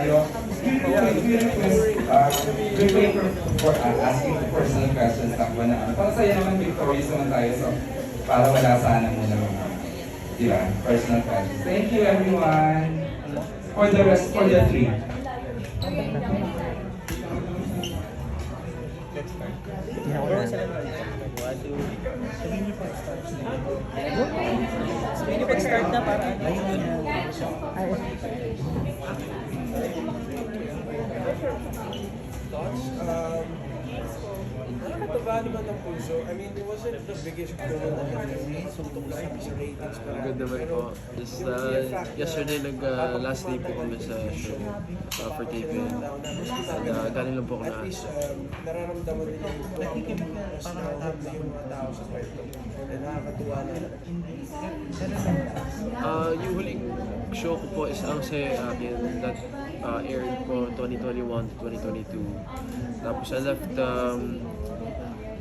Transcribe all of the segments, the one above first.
Ayo, we for asking personal questions ako na. Pasaya naman victorious naman tayo, so para wala sana muna mga, di ba, personal questions. Thank you everyone for the rest, for the three. Sabihin niyo pag-start na para Thoughts? Nakakataba naman ng puso. I mean, it wasn't the biggest goal na suntok lang kami sa ratings. Good naman po. Just, yesterday, last day po kami sa show for taping. And galing lang po ako At na. least, nararamdaman nila yung mas na-hope na yung mga tao sa kwento. And nakakatuwa na. Yung huling show ko po is ang Saya Akin that aired po 2021 to 2022. Tapos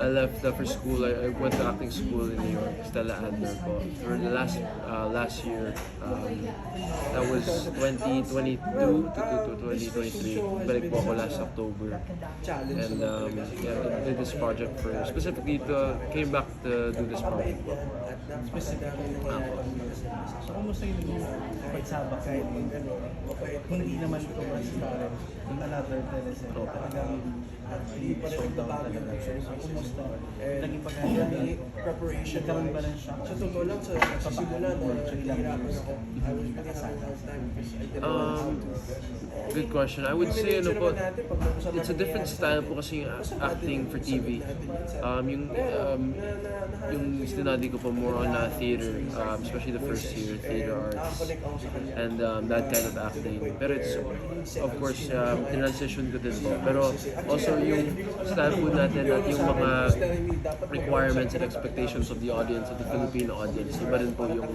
I left for school. I went to acting school in New York, Stella Adler po. For the last year, that was 2022 to 2023. Balik po ako last October. And yeah, I did this project specifically came back to do this project po. So, kumusta yung naging pagsabak kahit hindi naman ito mas parang in another teleserye. Talagang sold out talaga. So, kumusta? Naging pagkakali, Preparation. nagkaroon ba ng shock? Sa totoo lang, sa simula na nahihirapan ako. I was putting a lot of time because I didn't know how to. Good question. I would say ano po, it's a different style po kasi yung acting for TV. Yung study ko po more on theater, especially the first year, theater arts, and that kind of acting. Pero it's, of course, transition ko din po. Pero also yung style po natin at yung mga requirements and expectations of the audience, of the Filipino audience, iba rin po yung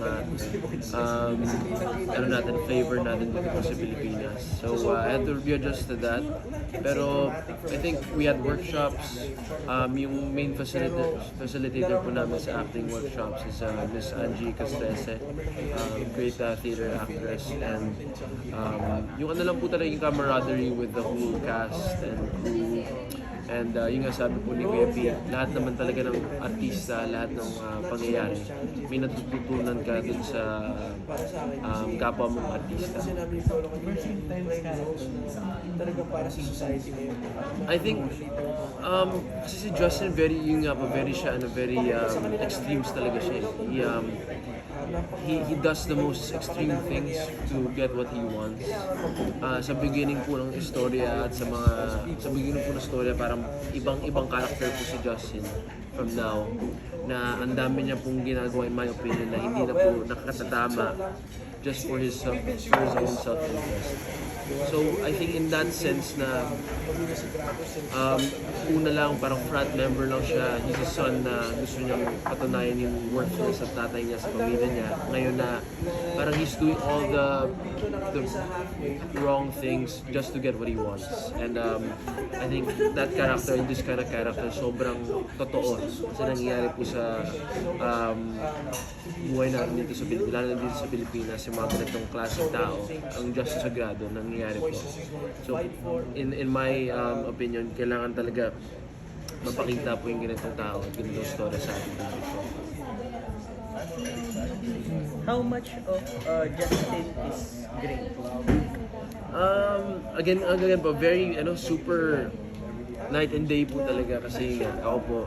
ano natin, flavor natin dito po sa Pilipinas. So I had to readjust to that. Pero I think we had workshops. Yung main facilitator po namin sa acting workshops is Miss Angie Castrese, great theater actress. And yung ano lang po talaga yung camaraderie with the whole cast and crew. And yung nga sabi po ni Kuya P, lahat naman talaga ng artista, lahat ng pangyayari, may natututunan ka dun sa kapwa mong artista. Talagang para sa society ngayon. I think, kasi si Justin, very siya, very extremes talaga siya. He does the most extreme things to get what he wants. Sa beginning po ng istorya at sa beginning po ng istorya, parang ibang character po si Justin from now, na ang dami niya pong ginagawa, in my opinion, na hindi na po nakakatatama just for his own self-interest. So I think in that sense na una lang parang frat member lang siya, he's a son na gusto niyang patunayan yung worthless at tatay niya sa pamilya niya. Ngayon na parang he's doing all the wrong things just to get what he wants. And I think that character, this kind of character, sobrang totoo kasi nangyayari po sa buhay natin dito sa Pilipinas, lalo na dito sa Pilipinas, yung mga ganitong klaseng tao, ang Justice Sagrado nangyayari po. So in my opinion, kailangan talaga mapakita po yung ganitong tao at ganitong story sa atin dito. How much of Justin is great? Again po, very super night and day po talaga kasi ako po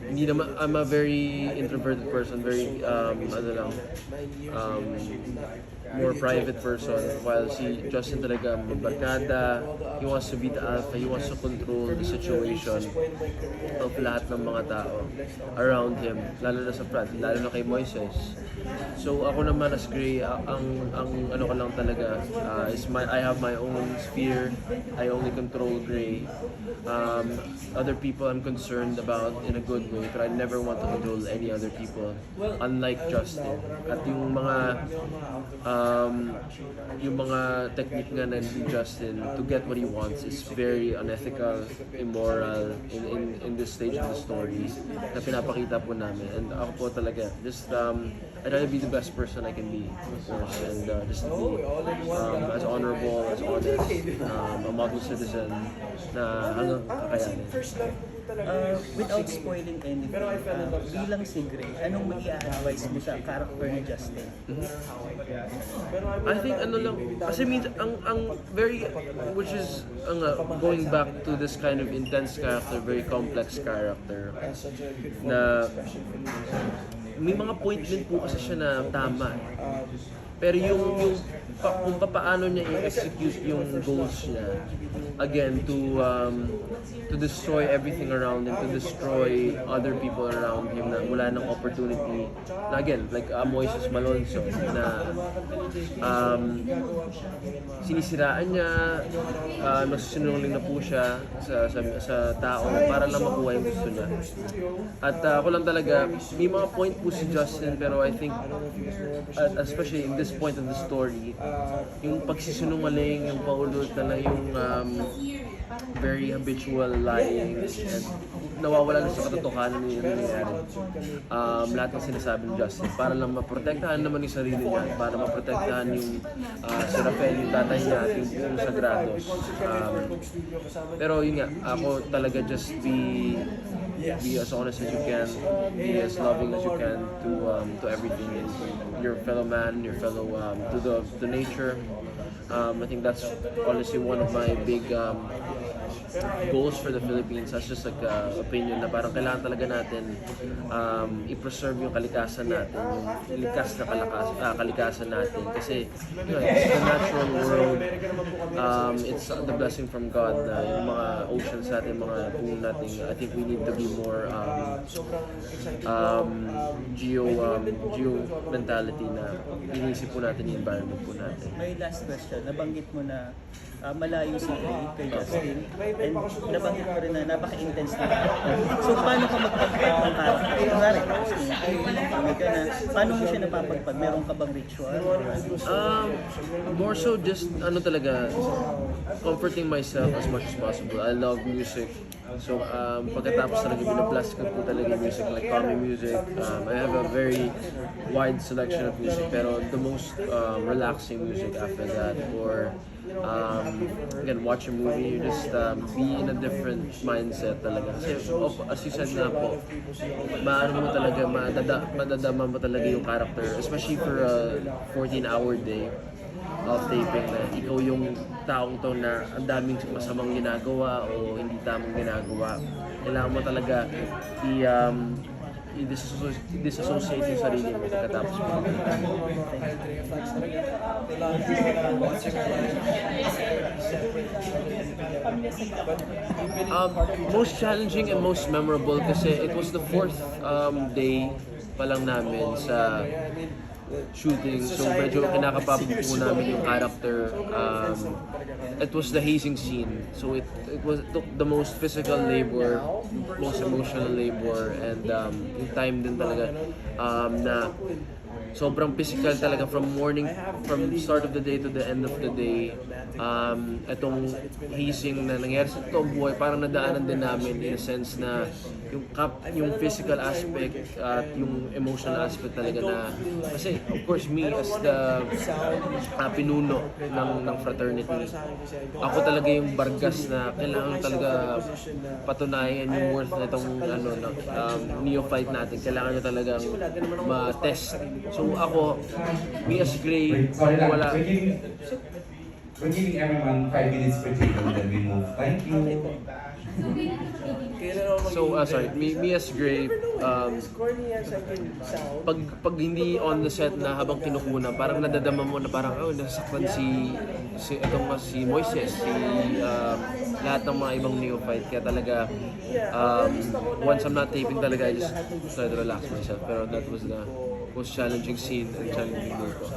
hindi naman, I'm a very introverted person, very more private person, while si Justin talaga mabarkada, he wants to be the alpha, he wants to control the situation of lahat ng mga tao around him, lalo na sa front, lalo na kay Moises. So ako naman as Gray, ang ano ko lang talaga is I have my own sphere, I only control Gray. Other people I'm concerned about in a good way, but I never want to control any other people, unlike Justin. At yung mga technique nga na ni Justin to get what he wants is very unethical, immoral in this stage of the story na pinapakita po namin. And ako po talaga, just I try to be the best person I can be, of course, and just to be as honorable, as honest, a model citizen na hanggang kakayanin. First love ko talaga. Without spoiling anything, bilang si Gray, anong mag-i-advise mo sa character ni Justin? I think ano lang, kasi ang very, which is going back to this kind of intense character, very complex character, na may mga point din po kasi siya na tama. Pero kung paano niya i-execute yung goals niya, again, to destroy everything around him, to destroy other people around him na wala ng opportunity. Na again, like Moises Malonzo, na sinisiraan niya, nasusinungaling na po siya sa tao para lang makuha yung gusto niya. At ako lang talaga, may mga point po si Justin, pero I think, especially in this point of the story, yung pagsisinungaling, yung paulit na lang yung very habitual lying, and nawawala na sa katotohanan yung nangyayari. Lahat ng sinasabi ni Justin, para lang maprotektahan naman yung sarili niya, para maprotektahan yung si Rafael, yung tatay niya, at yung buong Sagrados. Pero yun nga, ako talaga just be as honest as you can, be as loving as you can to everything, and your fellow man, your fellow to nature. I think that's honestly one of my big goals for the Philippines. That's just like opinion na parang kailangan talaga natin i-preserve yung kalikasan natin, yung likas na kalikasan natin. Kasi it's the natural world, it's the blessing from God na yung mga oceans natin, mga puno natin. I think we need to be more geo mentality na inisip po natin yung environment po natin. May last question, nabanggit mo na malayo si Gray kay Justin, and nabanggit mo rin na napaka-intense na character. So paano ka magpagpag ng character? Kunwari, kami ka na, paano mo siya napapagpag? Meron ka bang ritual? More so just talaga, comforting myself as much as possible. I love music. So pagkatapos talaga binablast ko po talaga yung music, like comedy music. I have a very wide selection of music, pero the most relaxing music after that, or again, watch a movie, you just be in a different mindset talaga. Kasi as you said nga po, maano mo talaga, madadama mo talaga yung character, especially for a 14-hour day of taping na ikaw yung taong to na ang daming masamang ginagawa o hindi tamang ginagawa. Kailangan mo talaga i-disassociate yung sarili mo pagkatapos mo. Most challenging and most memorable kasi it was the 4th day pa lang namin sa shooting, so medyo kinakapabog po namin yung character. It was the hazing scene, so it took the most physical labor, most emotional labor, and yung time din talaga na sobrang physical talaga from start of the day to the end of the day. Itong hazing na nangyari sa totoong buhay, parang nadaanan din namin in a sense na yung physical aspect at yung emotional aspect talaga na, kasi of course me as the pinuno ng fraternity, ako talaga yung bargas na kailangan talaga patunayan yung worth na itong neophyte natin. Kailangan nyo talagang ma-test. So ako, me as Gray, wala. We're giving everyone 5 minutes per table, then we move. Thank you. So, sorry, me as Gray, pag hindi on the set na habang kinukuna, parang nadadama mo na parang, nasaktan si Moises, lahat ng mga ibang neophyte. Kaya talaga, once I'm not taping talaga, I just try to relax myself. Pero that was the most challenging scene and challenging day ko.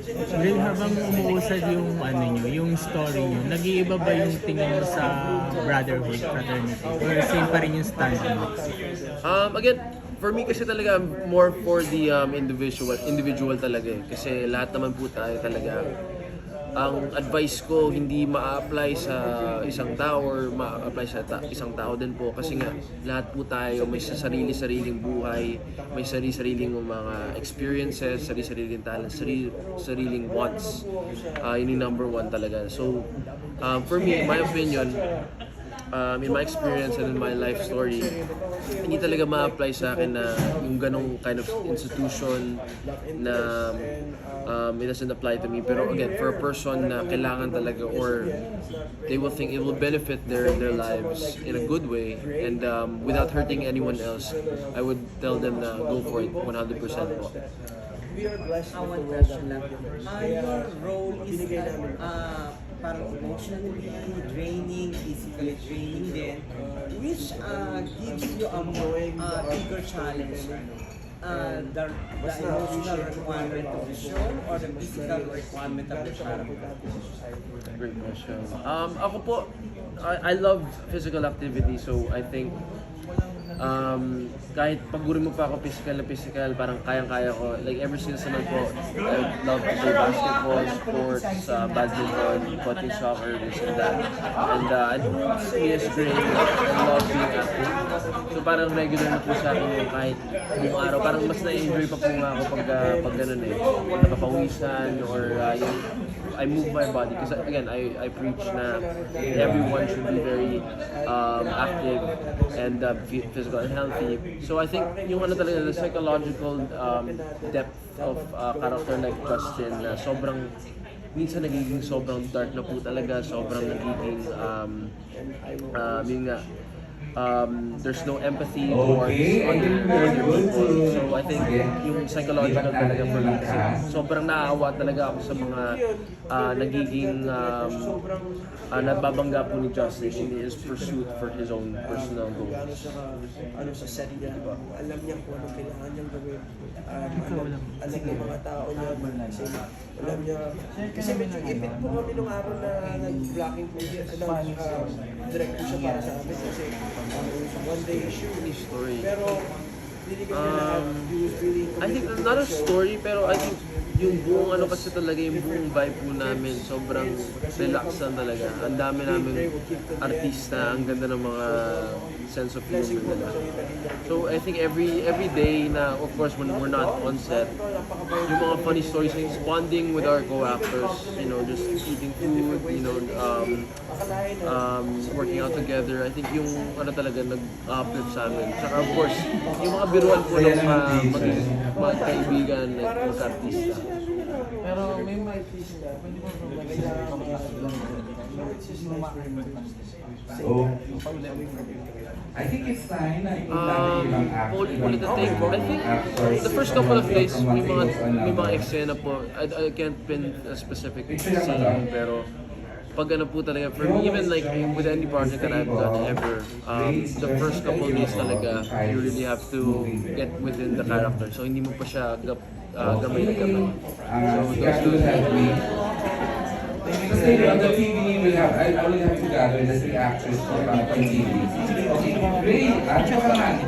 Rin, habang umuusad yung yung story nyo, nag-iiba ba yung tingin mo sa brotherhood, fraternity? Or same pa rin yung stand mo? Again, for me kasi talaga more for the individual talaga eh. Kasi lahat naman po tayo talaga ang advice ko hindi ma-apply sa isang tao or ma-apply sa isang tao din po kasi nga lahat po tayo may sarili-sariling buhay, may sarili-sariling mga experiences, sarili-sariling talents, sariling wants. Yun yung number one talaga. So, for me, in my opinion, in my experience and in my life story, hindi talaga ma-apply sa akin na yung ganong kind of institution na it doesn't apply to me. Pero again, for a person na kailangan talaga or they will think it will benefit their lives in a good way and without hurting anyone else, I would tell them na go for it 100% po. We are blessed with One the world question that lang. we live in. Your role is binigay namin. parang emotionally draining, physically draining din. Which gives you a bigger challenge? The emotional requirement of the show or the physical requirement of the character? Great question. Ako po, I love physical activity, so I think kahit paguri mo pa ako physical, parang kayang-kaya ko. Like ever since naman po, I love to play basketball, sports, badminton, coaching soccer, this and that. And it's great. I love being active. So parang regular na po sa akin yung kahit buong araw. Parang mas na-enjoy pa po nga ako pag ganun eh. Napapawisan or yung I move my body. Because again, I preach na everyone should be very active and physical and healthy. So I think yung ano talaga, the psychological depth of character like Justin na sobrang minsan nagiging sobrang dark na po talaga, sobrang nagiging yun nga, there's no empathy towards other people. So I think yung psychological talaga for me, sobrang naaawa talaga ako sa mga nagiging nababangga po ni Justin in his pursuit for his own personal Gano'n goals. siya sa set niya, alam niya kung anong kailangan niyang gawin. Alam ng mga tao niya, alam niya. Kasi medyo ipit po kami nung araw na nag-blocking po siya, direct po siya para sa amin kasi one day issue. Story. Pero binigyan niya lahat. He was really I think not a story pero I think yung buong ano kasi talaga yung buong vibe po namin sobrang relax lang talaga. Ang dami namin artista, ang ganda ng mga sense of humor nila. So I think every day na of course when we're not on set, yung mga funny stories, yung bonding with our co-actors, you know, just eating food, you know, working out together. I think yung ano talaga nag-uplift sa amin. Tsaka of course, yung mga biruan po ng mga kaibigan, like mga artista. Pero may artista, pwede mo So, I think it's time na ibang Ulit na take. I think the first couple of days may mga eksena po. I can't pin a specific scene pero pag ano po talaga, for me, even like with any project that I've done ever, the first couple days talaga, you really have to get within the character. So hindi mo pa siya gamay na gamay. So those Kasi on the TV, I only have to gather the 3 actors from TV. Okay, great. At saka naman,